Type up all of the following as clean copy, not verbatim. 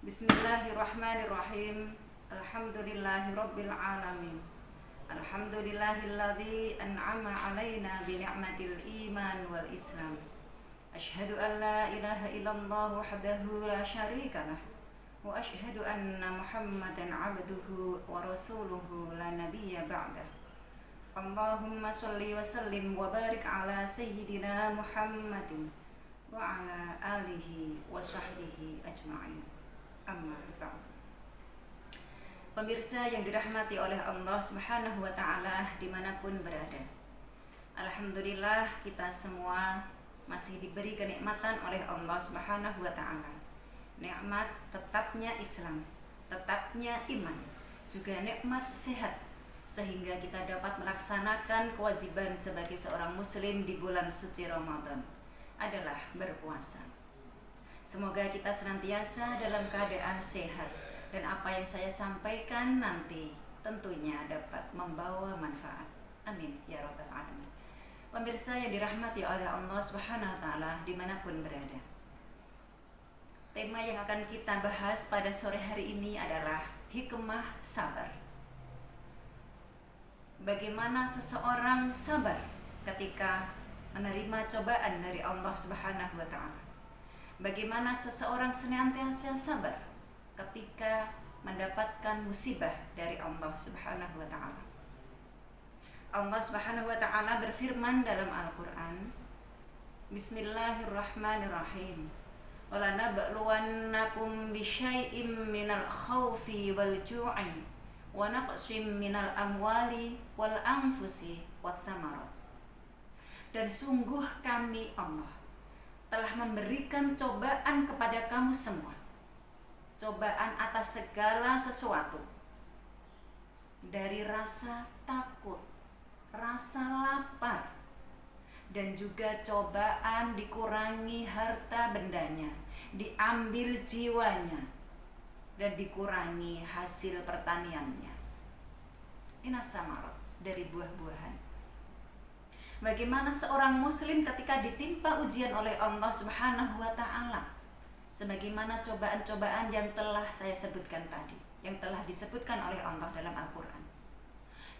Bismillahirrahmanirrahim. Alhamdulillahirabbil alamin. Alhamdulillahilladzi an'ama 'alaina bi ni'matil iman wal islam. Asyhadu an la ilaha illallah wahdahu la syarikalah wa asyhadu anna Muhammadan 'abduhu wa rasuluhu la nabiyya ba'dah. Allahumma shalli wa sallim wa barik ala sayyidina Muhammadin wa ala alihi wa sahbihi ajma'in. Amma ba'd. Pemirsa yang dirahmati oleh Allah Subhanahu wa taala dimanapun berada. Alhamdulillah kita semua masih diberi kenikmatan oleh Allah Subhanahu wa taala. Nikmat tetapnya Islam, tetapnya iman, juga nikmat sehat sehingga kita dapat melaksanakan kewajiban sebagai seorang muslim di bulan suci Ramadan adalah berpuasa. Semoga kita senantiasa dalam keadaan sehat dan apa yang saya sampaikan nanti tentunya dapat membawa manfaat. Amin ya rabbal alamin. Pemirsa yang dirahmati oleh Allah Subhanahu wa taala dimanapun berada. Tema yang akan kita bahas pada sore hari ini adalah hikmah sabar. Bagaimana seseorang sabar ketika menerima cobaan dari Allah Subhanahu wa taala? Bagaimana seseorang senantiasa sabar ketika mendapatkan musibah dari Allah Subhanahu wa taala? Allah Subhanahu wa taala berfirman dalam Al-Qur'an, Bismillahirrahmanirrahim. Wala nabluwannakum bisyai'im minal khaufi wal ju'i wa naqsim minal amwali wal anfusi wath thamarat. Dan sungguh kami Allah telah memberikan cobaan kepada kamu semua, cobaan atas segala sesuatu, dari rasa takut, rasa lapar, dan juga cobaan dikurangi harta bendanya, diambil jiwanya, dan dikurangi hasil pertaniannya. Minas samarat, dari buah-buahan. Bagaimana seorang muslim ketika ditimpa ujian oleh Allah Subhanahu wa taala, sebagaimana cobaan-cobaan yang telah saya sebutkan tadi, yang telah disebutkan oleh Allah dalam Al-Qur'an.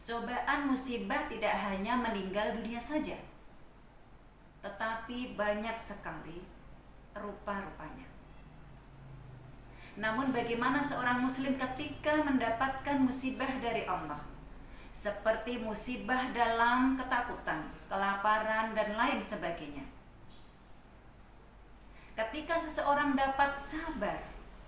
Cobaan musibah tidak hanya meninggal dunia saja, tetapi banyak sekali rupa-rupanya. Namun bagaimana seorang muslim ketika mendapatkan musibah dari Allah, seperti musibah dalam ketakutan, kelaparan, dan lain sebagainya. Ketika seseorang dapat sabar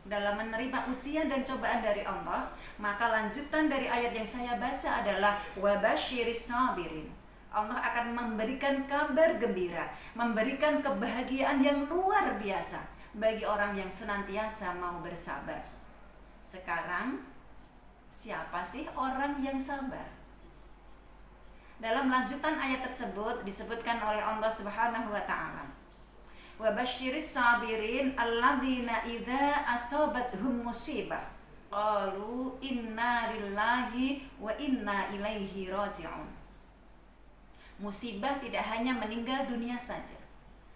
dalam menerima ujian dan cobaan dari Allah, maka lanjutan dari ayat yang saya baca adalah wabasyiris sabirin. Allah akan memberikan kabar gembira, memberikan kebahagiaan yang luar biasa bagi orang yang senantiasa mau bersabar. Sekarang, siapa sih orang yang sabar? Dalam lanjutan ayat tersebut disebutkan oleh Allah Subhanahu wa taala, wa basyiris sabirin alladzina idza asabathum musibah qalu inna lillahi wa inna ilaihi raji'un. Musibah tidak hanya meninggal dunia saja,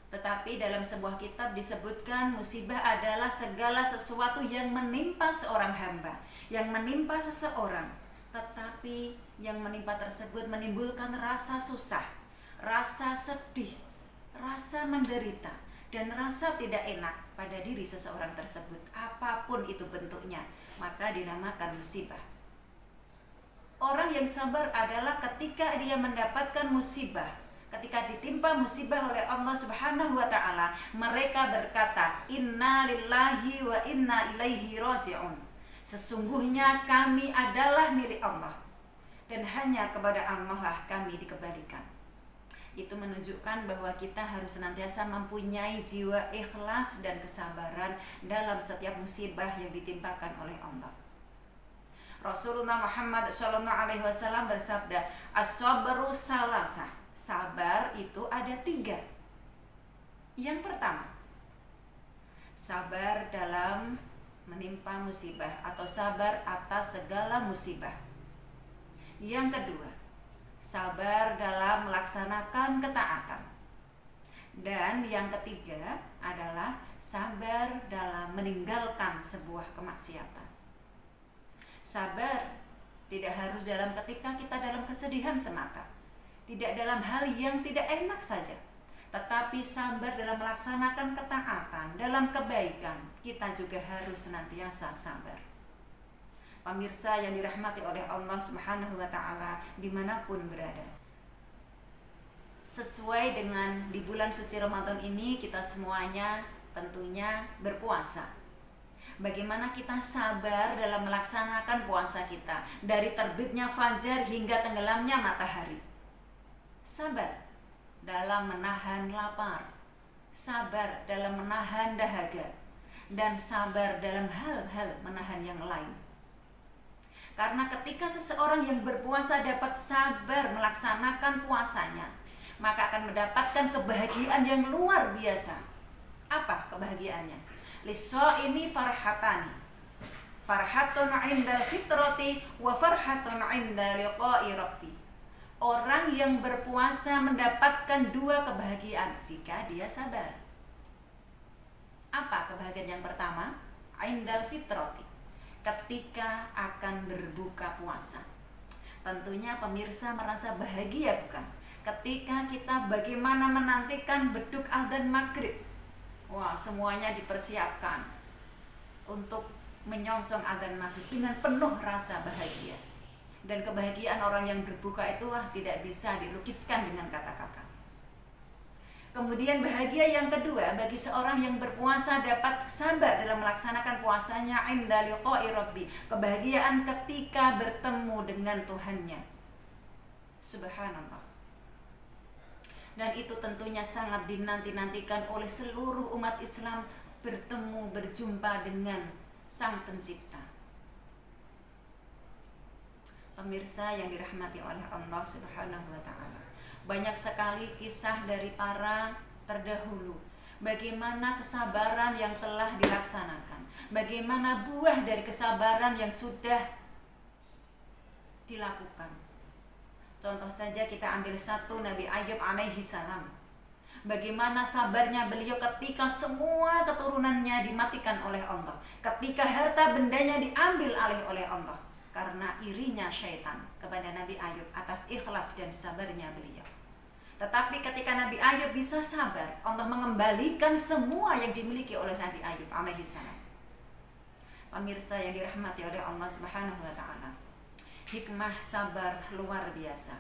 tetapi dalam sebuah kitab disebutkan musibah adalah segala sesuatu yang menimpa seorang hamba, yang menimpa seseorang, tetapi yang menimpa tersebut menimbulkan rasa susah, rasa sedih, rasa menderita, dan rasa tidak enak pada diri seseorang tersebut. Apapun itu bentuknya, maka dinamakan musibah. Orang yang sabar adalah ketika dia mendapatkan musibah, ketika ditimpa musibah oleh Allah Subhanahu wa taala, mereka berkata, inna lillahi wa inna ilaihi raji'un. Sesungguhnya kami adalah milik Allah, dan hanya kepada Allah lah kami dikembalikan. Itu menunjukkan bahwa kita harus senantiasa mempunyai jiwa ikhlas dan kesabaran dalam setiap musibah yang ditimpakan oleh Allah. Rasulullah Muhammad SAW bersabda, as-sabru salasah. Sabar itu ada 3. Yang pertama, sabar dalam menimpa musibah atau sabar atas segala musibah. Yang kedua, sabar dalam melaksanakan ketaatan. Dan yang ketiga adalah sabar dalam meninggalkan sebuah kemaksiatan. Sabar tidak harus dalam ketika kita dalam kesedihan semata, tidak dalam hal yang tidak enak saja, tetapi sabar dalam melaksanakan ketaatan, dalam kebaikan, kita juga harus senantiasa sabar. Pemirsa yang dirahmati oleh Allah Subhanahu wa Ta'ala, dimanapun berada, sesuai dengan di bulan suci Ramadan ini, kita semuanya tentunya berpuasa. Bagaimana kita sabar dalam melaksanakan puasa kita, dari terbitnya fajar hingga tenggelamnya matahari. Sabar dalam menahan lapar, sabar dalam menahan dahaga, dan sabar dalam hal-hal menahan yang lain. Karena ketika seseorang yang berpuasa dapat sabar melaksanakan puasanya, maka akan mendapatkan kebahagiaan yang luar biasa. Apa kebahagiaannya? Lis-shaimi farhatani, farhatun 'inda fitrati wa farhatun 'inda liqa'i rabbi. Orang yang berpuasa mendapatkan dua kebahagiaan jika dia sabar. Apa kebahagiaan yang pertama? 'Indal fitrati, ketika akan berbuka puasa. Tentunya pemirsa merasa bahagia bukan? Ketika kita bagaimana menantikan beduk adzan maghrib. Wah, semuanya dipersiapkan untuk menyongsong adzan maghrib dengan penuh rasa bahagia. Dan kebahagiaan orang yang berbuka itu tidak bisa dilukiskan dengan kata-kata. Kemudian bahagia yang kedua bagi seorang yang berpuasa dapat sabar dalam melaksanakan puasanya, 'inda liqa'i rabbi, kebahagiaan ketika bertemu dengan Tuhannya. Subhanallah. Dan itu tentunya sangat dinanti-nantikan oleh seluruh umat Islam, bertemu, berjumpa dengan Sang Pencipta. Pemirsa yang dirahmati oleh Allah Subhanahu wa Ta'ala, banyak sekali kisah dari para terdahulu, bagaimana kesabaran yang telah dilaksanakan, bagaimana buah dari kesabaran yang sudah dilakukan. Contoh saja kita ambil satu Nabi Ayub alaihi salam. Bagaimana sabarnya beliau ketika semua keturunannya dimatikan oleh Allah, ketika harta bendanya diambil alih oleh Allah, karena irinya syaitan kepada Nabi Ayub atas ikhlas dan sabarnya beliau. Tetapi ketika Nabi Ayub bisa sabar, Allah mengembalikan semua yang dimiliki oleh Nabi Ayub alaihi salam. Pemirsa yang dirahmati oleh Allah Subhanahu wa Ta'ala, hikmah sabar luar biasa.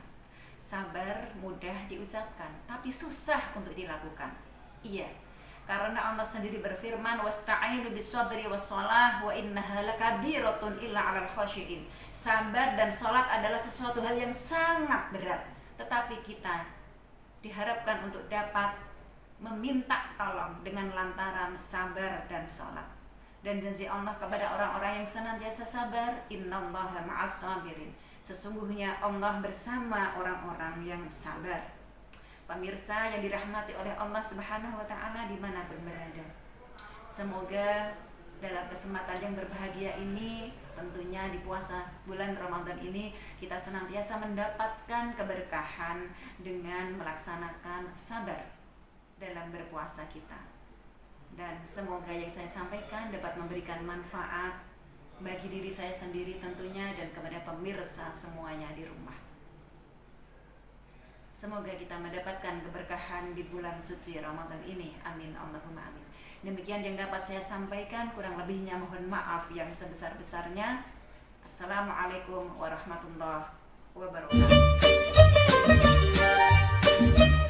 Sabar mudah diucapkan, tapi susah untuk dilakukan. Iya, karena Allah sendiri berfirman, wasta'inu bis-sabri was-shalah wa innaha lakabiratun illa 'alal khashiin. Sabar dan salat adalah sesuatu hal yang sangat berat, tetapi kita diharapkan untuk dapat meminta tolong dengan lantaran sabar dan salat. Dan janji Allah kepada orang-orang yang senantiasa sabar, innallaha ma'as sabirin. Sesungguhnya Allah bersama orang-orang yang sabar. Pemirsa yang dirahmati oleh Allah Subhanahu wa Ta'ala dimanapun berada, semoga dalam kesempatan yang berbahagia ini, tentunya di puasa bulan Ramadan ini, kita senantiasa mendapatkan keberkahan dengan melaksanakan sabar dalam berpuasa kita. Dan semoga yang saya sampaikan dapat memberikan manfaat bagi diri saya sendiri tentunya, dan kepada pemirsa semuanya di rumah. Semoga kita mendapatkan keberkahan di bulan suci Ramadan ini. Amin Allahumma amin. Demikian yang dapat saya sampaikan, kurang lebihnya mohon maaf yang sebesar-besarnya. Assalamualaikum warahmatullahi wabarakatuh.